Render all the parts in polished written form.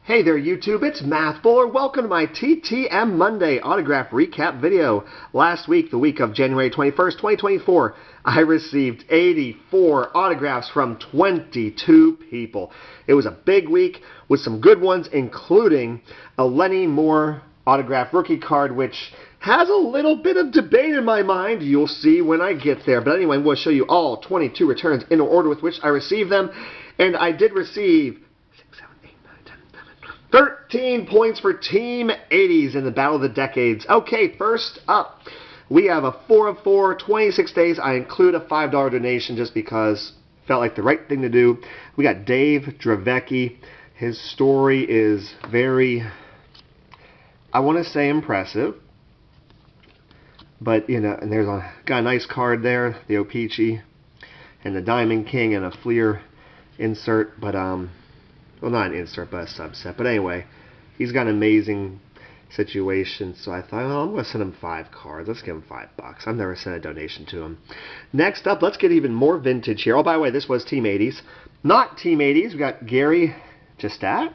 Hey there YouTube, it's Mathbuller. Welcome to my TTM Monday autograph recap video. Last week, the week of January 21st, 2024, I received 84 autographs from 22 people. It was a big week with some good ones, including a Lenny Moore autograph rookie card, which has a little bit of debate in my mind. You'll see when I get there. But anyway, I'm going to show you all 22 returns in order with which I received them. And I did receive 13 points for Team 80s in the Battle of the Decades. Okay, first up, we have a 4 of 4, 26 days. I include a $5 donation just because it felt like the right thing to do. We got Dave Dravecky. His story is very, I want to say impressive. But, you know, and there's got a nice card there, the O-Pee-Chee, and the Diamond King and a Fleer insert, but, well, not an insert, but a subset. But anyway, he's got an amazing situation, so I thought, oh, I'm going to send him 5 cards. Let's give him $5. I've never sent a donation to him. Next up, let's get even more vintage here. Oh, by the way, this was Team 80s. Not Team 80s, we got Gary Justat.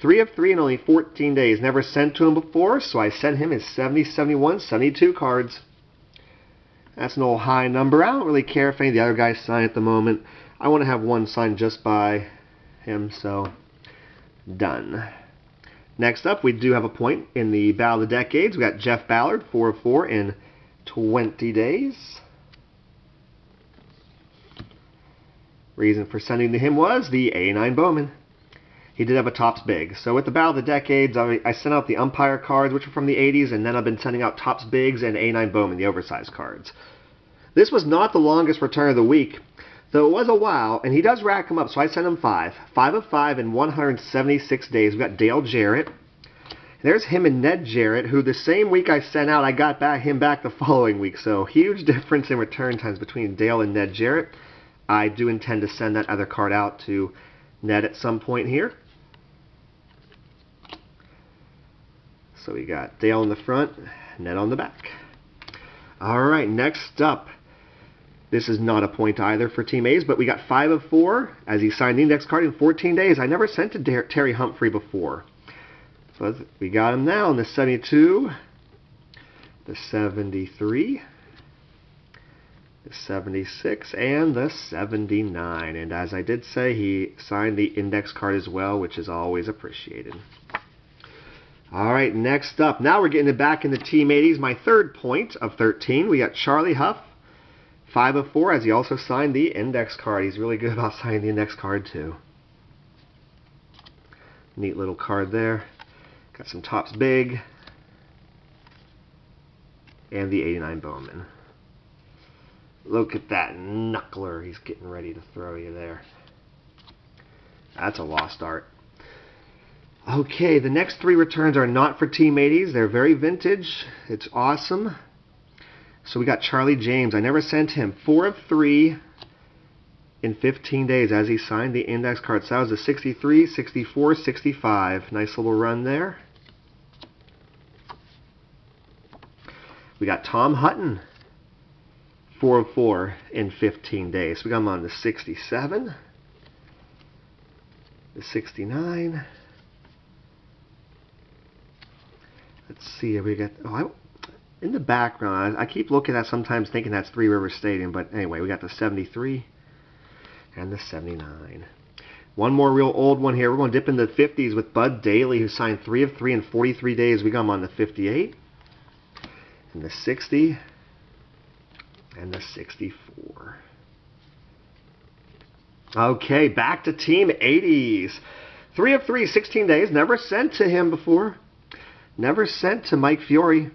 3 of 3 in only 14 days. Never sent to him before, so I sent him his 70, 71, 72 cards. That's an old high number. I don't really care if any of the other guys sign at the moment. I want to have one signed just by him, so done. Next up, we do have a point in the Battle of the Decades. We got Jeff Ballard, 4 of 4 in 20 days. Reason for sending to him was the 89 Bowman. He did have a Topps Big. So with the Battle of the Decades, I sent out the umpire cards, which were from the 80s, and then I've been sending out Topps Bigs and 89 Bowman, the oversized cards. This was not the longest return of the week, though it was a while, and he does rack them up, so I sent him 5. 5 of 5 in 176 days. We got Dale Jarrett. There's him and Ned Jarrett, who the same week I sent out, I got him back the following week. So huge difference in return times between Dale and Ned Jarrett. I do intend to send that other card out to Ned at some point here. So we got Dale in the front, Ned on the back. Alright, next up. This is not a point either for Team A's, but we got 5 of 4 as he signed the index card in 14 days. I never sent to Terry Humphrey before. So we got him now in the 72, the 73, the 76, and the 79. And as I did say, he signed the index card as well, which is always appreciated. Alright, next up. Now we're getting it back in the Team 80s. My third point of 13. We got Charlie Hough. 5 of 4, as he also signed the index card. He's really good about signing the index card, too. Neat little card there. Got some Topps Big. And the 89 Bowman. Look at that knuckler. He's getting ready to throw you there. That's a lost art. Okay, the next 3 returns are not for Team 80s. They're very vintage. It's awesome. So we got Charlie James. I never sent him. 4 of 3 in 15 days as he signed the index card. So that was a 63, 64, 65. Nice little run there. We got Tom Hutton. 4 of 4 in 15 days. So we got him on the 67, the 69. Let's see. We got... in the background, I keep looking at sometimes thinking that's Three Rivers Stadium, but anyway, we got the 73 and the 79. One more real old one here. We're going to dip into the 50s with Bud Daly, who signed 3 of 3 in 43 days. We got him on the 58 and the 60 and the 64. Okay, back to Team 80s. 3 of 3, 16 days. Never sent to him before. Never sent to Mike Fiore,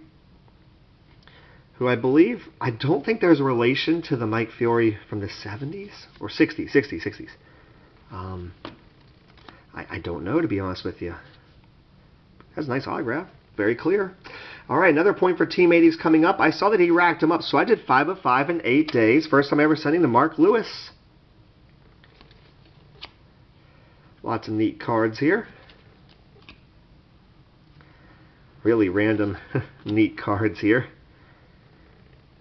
who I don't think there's a relation to the Mike Fiore from the 70s, or 60s. I don't know, to be honest with you. Has a nice autograph, very clear. Alright, another point for Team 80s coming up. I saw that he racked them up, so I did 5 of 5 in 8 days. First time ever sending to Mark Lewis. Lots of neat cards here. Really random, neat cards here.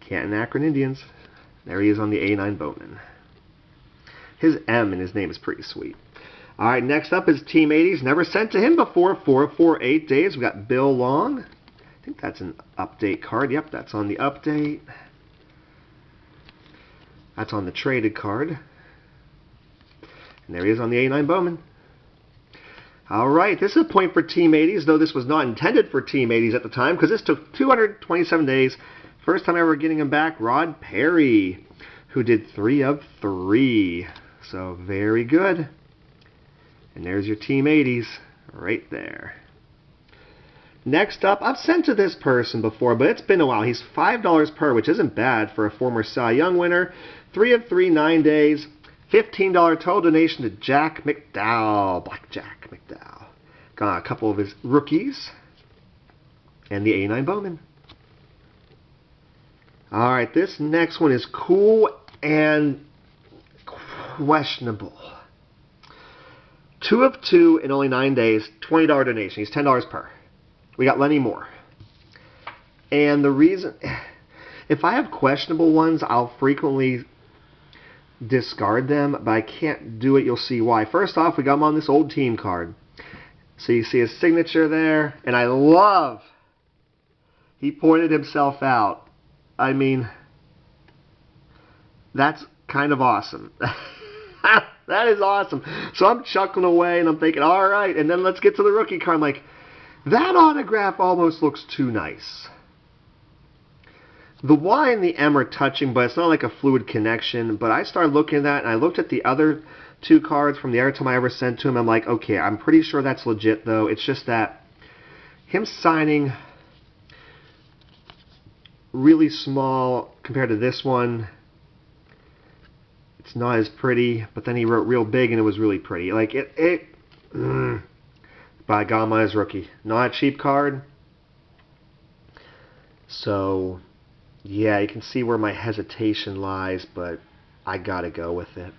Canton Akron Indians. There he is on the 89 Bowman. His M in his name is pretty sweet. All right, next up is Team 80s. Never sent to him before. 448 days. We got Bill Long. I think that's an update card. Yep, that's on the update. That's on the traded card. And there he is on the 89 Bowman. All right, this is a point for Team 80s, though this was not intended for Team 80s at the time, because this took 227 days. First time ever getting him back, Rod Perry, who did 3 of 3. So very good. And there's your Team 80s right there. Next up, I've sent to this person before, but it's been a while. He's $5 per, which isn't bad for a former Cy Young winner. 3 of 3, 9 days. $15 total donation to Jack McDowell. Black Jack McDowell. Got a couple of his rookies. And the 89 Bowman. Alright, this next one is cool and questionable. 2 of 2 in only 9 days. $20 donation. He's $10 per. We got Lenny Moore. And the reason... If I have questionable ones, I'll frequently discard them, but I can't do it. You'll see why. First off, we got him on this old team card. So you see his signature there, and I love he pointed himself out. I mean, that's kind of awesome. That is awesome. So I'm chuckling away, and I'm thinking, all right, and then let's get to the rookie card. I'm like, that autograph almost looks too nice. The Y and the M are touching, but it's not like a fluid connection. But I started looking at that, and I looked at the other 2 cards from the other time I ever sent to him. I'm like, okay, I'm pretty sure that's legit, though. It's just that him signing really small compared to this one, it's not as pretty. But then he wrote real big, and it was really pretty. Like, but I got him on his rookie. Not a cheap card. So... yeah, you can see where my hesitation lies, but I gotta go with it.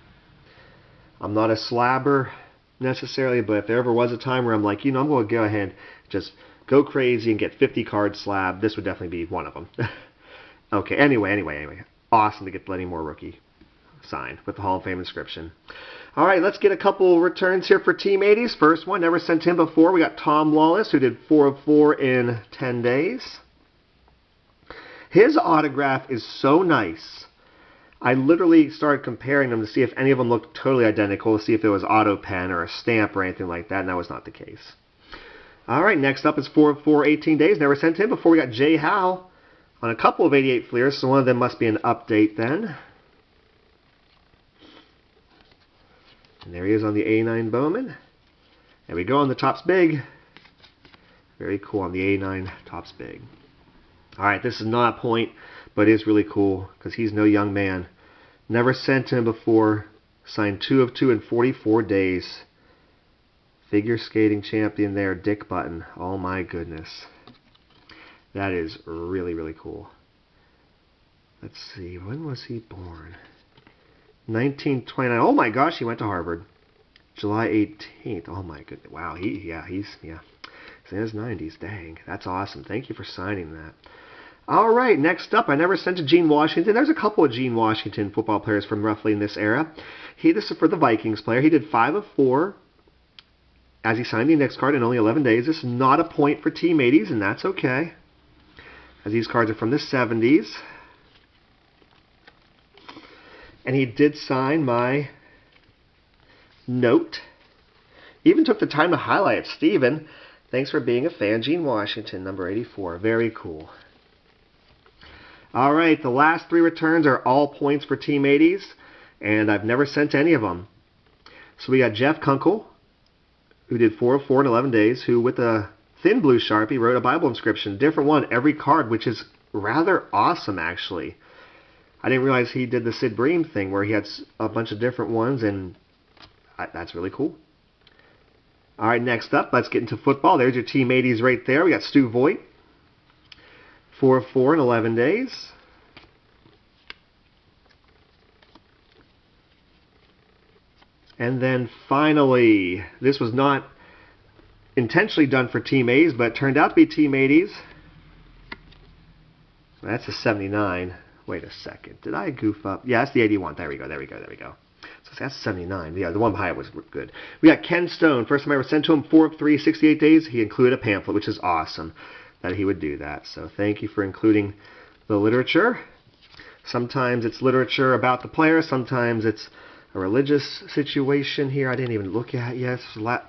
I'm not a slabber necessarily, but if there ever was a time where I'm like, you know, I'm going to go ahead and just go crazy and get 50 cards slab, this would definitely be one of them. Okay, anyway. Awesome to get the Lenny Moore rookie signed with the Hall of Fame inscription. All right, let's get a couple returns here for Team 80s. First one, never sent to him before. We got Tom Lawless, who did 4 of 4 in 10 days. His autograph is so nice. I literally started comparing them to see if any of them looked totally identical, to see if it was auto pen or a stamp or anything like that, and that was not the case. All right, next up is 4 of 4, 18 days. Never sent to him before. We got Jay Howell on a couple of 88 Fleers, so one of them must be an update then. And there he is on the 89 Bowman. There we go on the Topps Big. Very cool on the 89 Topps Big. Alright, this is not a point, but it is really cool because he's no young man. Never sent to him before. Signed 2 of 2 in 44 days. Figure skating champion there, Dick Button. Oh my goodness. That is really, really cool. Let's see, when was he born? 1929. Oh my gosh, he went to Harvard. July 18th. Oh my goodness. Wow, he's in his 90s. Dang, that's awesome. Thank you for signing that. All right, next up, I never sent to Gene Washington. There's a couple of Gene Washington football players from roughly in this era. This is for the Vikings player. He did 5 of 4 as he signed the index card in only 11 days. This is not a point for Team 80s, and that's okay, as these cards are from the 70s. And he did sign my note. Even took the time to highlight it. Steven, thanks for being a fan. Gene Washington, number 84. Very cool. All right, the last 3 returns are all points for Team 80s, and I've never sent any of them. So we got Jeff Kunkel, who did 4 of 4 in 11 days, who with a thin blue Sharpie wrote a Bible inscription, different one every card, which is rather awesome, actually. I didn't realize he did the Sid Bream thing where he had a bunch of different ones, and that's really cool. All right, next up, let's get into football. There's your Team 80s right there. We got Stu Voigt, 4 of 4 in 11 days. And then finally, this was not intentionally done for Team 80s, but it turned out to be Team 80s. That's a 79. Wait a second. Did I goof up? Yeah, that's the 81. There we go. So That's 79. Yeah, the one behind was good. We got Ken Stone. First time I ever sent to him, 4 of 3, 68 days. He included a pamphlet, which is awesome that he would do that. So thank you for including the literature. Sometimes it's literature about the player. Sometimes it's a religious situation here. I didn't even look at it yet.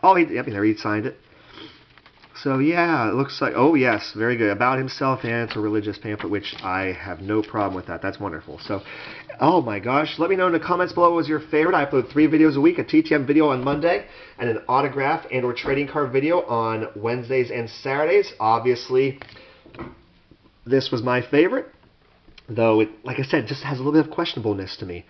Oh, he signed it. So yeah, it looks like, oh yes, very good. About himself, and it's a religious pamphlet, which I have no problem with that. That's wonderful. So, oh my gosh, let me know in the comments below what was your favorite. I upload 3 videos a week, a TTM video on Monday, and an autograph and or trading card video on Wednesdays and Saturdays. Obviously, this was my favorite, though it, like I said, just has a little bit of questionableness to me.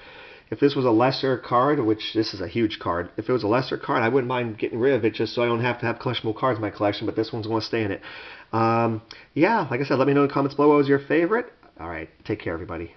If this was a lesser card, which this is a huge card, if it was a lesser card, I wouldn't mind getting rid of it just so I don't have to have collectible cards in my collection, but this one's going to stay in it. Yeah, like I said, let me know in the comments below what was your favorite. All right, take care, everybody.